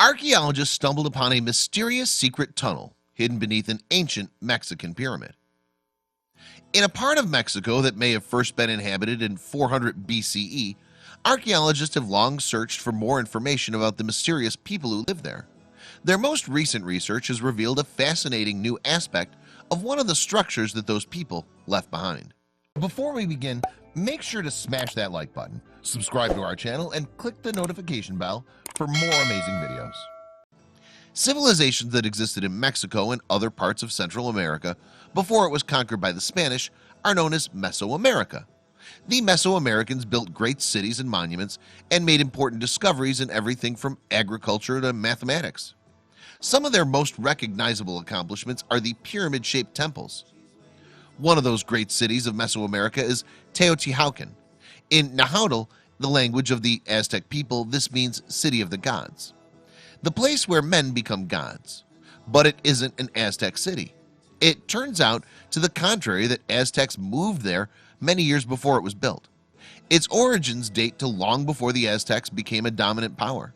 Archaeologists stumbled upon a mysterious secret tunnel hidden beneath an ancient Mexican pyramid. In a part of Mexico that may have first been inhabited in 400 BCE, archaeologists have long searched for more information about the mysterious people who live there. Their most recent research has revealed a fascinating new aspect of one of the structures that those people left behind. Before we begin, make sure to smash that like button, subscribe to our channel, and click the notification bell for more amazing videos. Civilizations that existed in Mexico and other parts of Central America before it was conquered by the Spanish are known as Mesoamerica. The Mesoamericans built great cities and monuments and made important discoveries in everything from agriculture to mathematics. Some of their most recognizable accomplishments are the pyramid-shaped temples. One of those great cities of Mesoamerica is Teotihuacan. In Nahuatl, the language of the Aztec people, this means city of the gods, the place where men become gods. But it isn't an Aztec city. It turns out to the contrary that Aztecs moved there many years before it was built. Its origins date to long before the Aztecs became a dominant power.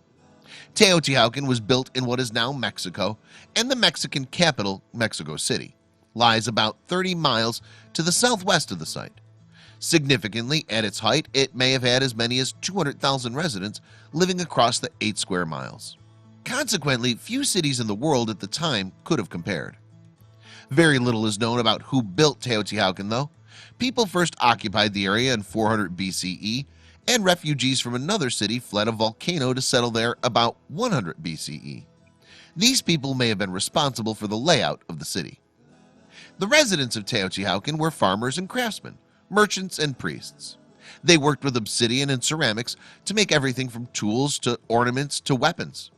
Teotihuacan was built in what is now Mexico, and the Mexican capital, Mexico City, lies about 30 miles to the southwest of the site. Significantly, at its height, it may have had as many as 200,000 residents living across the 8 square miles. Consequently, few cities in the world at the time could have compared. Very little is known about who built Teotihuacan, though. People first occupied the area in 400 BCE, and refugees from another city fled a volcano to settle there about 100 BCE. These people may have been responsible for the layout of the city. The residents of Teotihuacan were farmers and craftsmen, merchants and priests. They worked with obsidian and ceramics to make everything from tools to ornaments to weapons.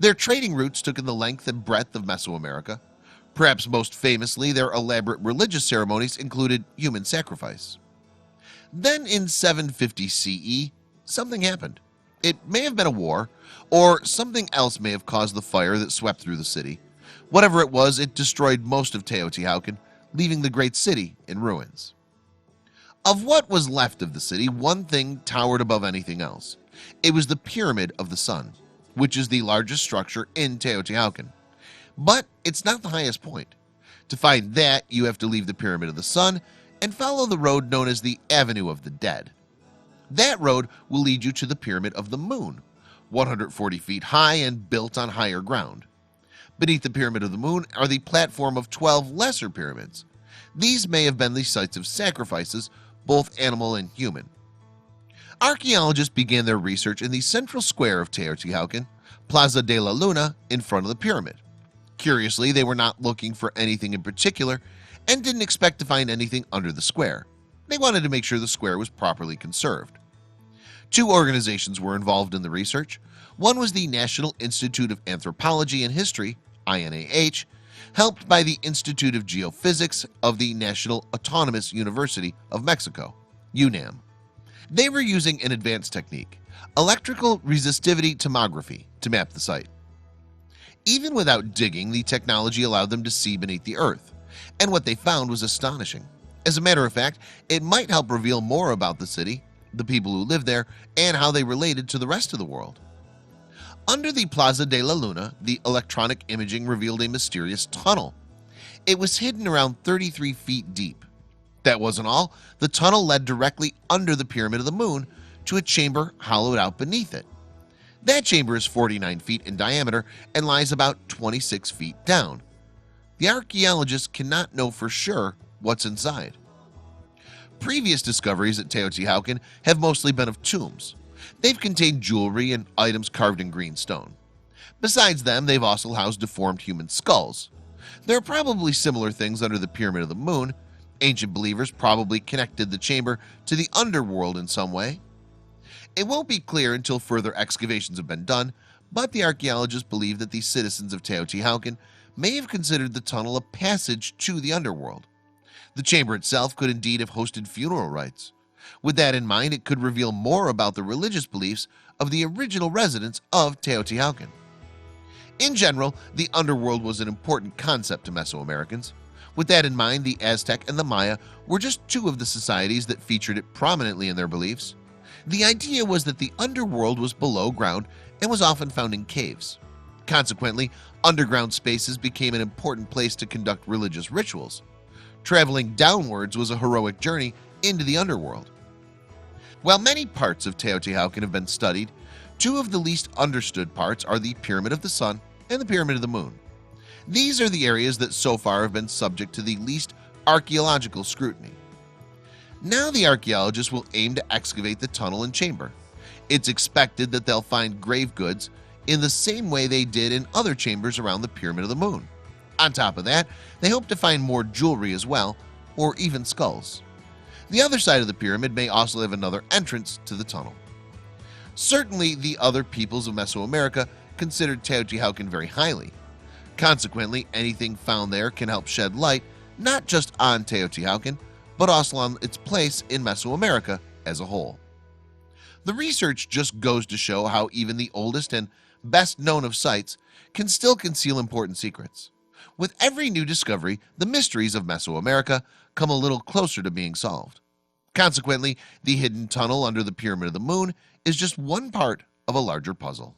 Their trading routes took in the length and breadth of Mesoamerica. Perhaps most famously, their elaborate religious ceremonies included human sacrifice. Then in 750 CE, something happened. It may have been a war, or something else may have caused the fire that swept through the city. Whatever it was, it destroyed most of Teotihuacan, leaving the great city in ruins. Of what was left of the city, one thing towered above anything else. It was the Pyramid of the Sun, which is the largest structure in Teotihuacan. But it's not the highest point. To find that, you have to leave the Pyramid of the Sun and follow the road known as the Avenue of the Dead. That road will lead you to the Pyramid of the Moon, 140 feet high and built on higher ground. Beneath the Pyramid of the Moon are the platform of 12 lesser pyramids. These may have been the sites of sacrifices, both animal and human. Archaeologists began their research in the central square of Teotihuacan, Plaza de la Luna, in front of the pyramid. Curiously, they were not looking for anything in particular and didn't expect to find anything under the square. They wanted to make sure the square was properly conserved. 2 organizations were involved in the research. One was the National Institute of Anthropology and History, INAH, helped by the Institute of Geophysics of the National Autonomous University of Mexico, UNAM. They were using an advanced technique, electrical resistivity tomography, to map the site. Even without digging, the technology allowed them to see beneath the earth, and what they found was astonishing. As a matter of fact, it might help reveal more about the city, the people who lived there, and how they related to the rest of the world. Under the Plaza de la Luna, the electronic imaging revealed a mysterious tunnel. It was hidden around 33 feet deep. That wasn't all. The tunnel led directly under the Pyramid of the Moon to a chamber hollowed out beneath it. That chamber is 49 feet in diameter and lies about 26 feet down. The archaeologists cannot know for sure what's inside. Previous discoveries at Teotihuacan have mostly been of tombs. They've contained jewelry and items carved in green stone. Besides them, they've also housed deformed human skulls. There are probably similar things under the Pyramid of the Moon. Ancient believers probably connected the chamber to the Underworld in some way. It won't be clear until further excavations have been done, but the archaeologists believe that the citizens of Teotihuacan may have considered the tunnel a passage to the Underworld. The chamber itself could indeed have hosted funeral rites. With that in mind, it could reveal more about the religious beliefs of the original residents of Teotihuacan. In general, the Underworld was an important concept to Mesoamericans. With that in mind, the Aztec and the Maya were just 2 of the societies that featured it prominently in their beliefs. The idea was that the underworld was below ground and was often found in caves. Consequently, underground spaces became an important place to conduct religious rituals. Traveling downwards was a heroic journey into the underworld. While many parts of Teotihuacan have been studied, two of the least understood parts are the Pyramid of the Sun and the Pyramid of the Moon. These are the areas that so far have been subject to the least archaeological scrutiny. Now the archaeologists will aim to excavate the tunnel and chamber. It's expected that they'll find grave goods in the same way they did in other chambers around the Pyramid of the Moon. On top of that, they hope to find more jewelry as well, or even skulls. The other side of the pyramid may also have another entrance to the tunnel. Certainly, the other peoples of Mesoamerica considered Teotihuacan very highly. Consequently, anything found there can help shed light not just on Teotihuacan, but also on its place in Mesoamerica as a whole. The research just goes to show how even the oldest and best known of sites can still conceal important secrets. With every new discovery, the mysteries of Mesoamerica come a little closer to being solved. Consequently, the hidden tunnel under the Pyramid of the Moon is just one part of a larger puzzle.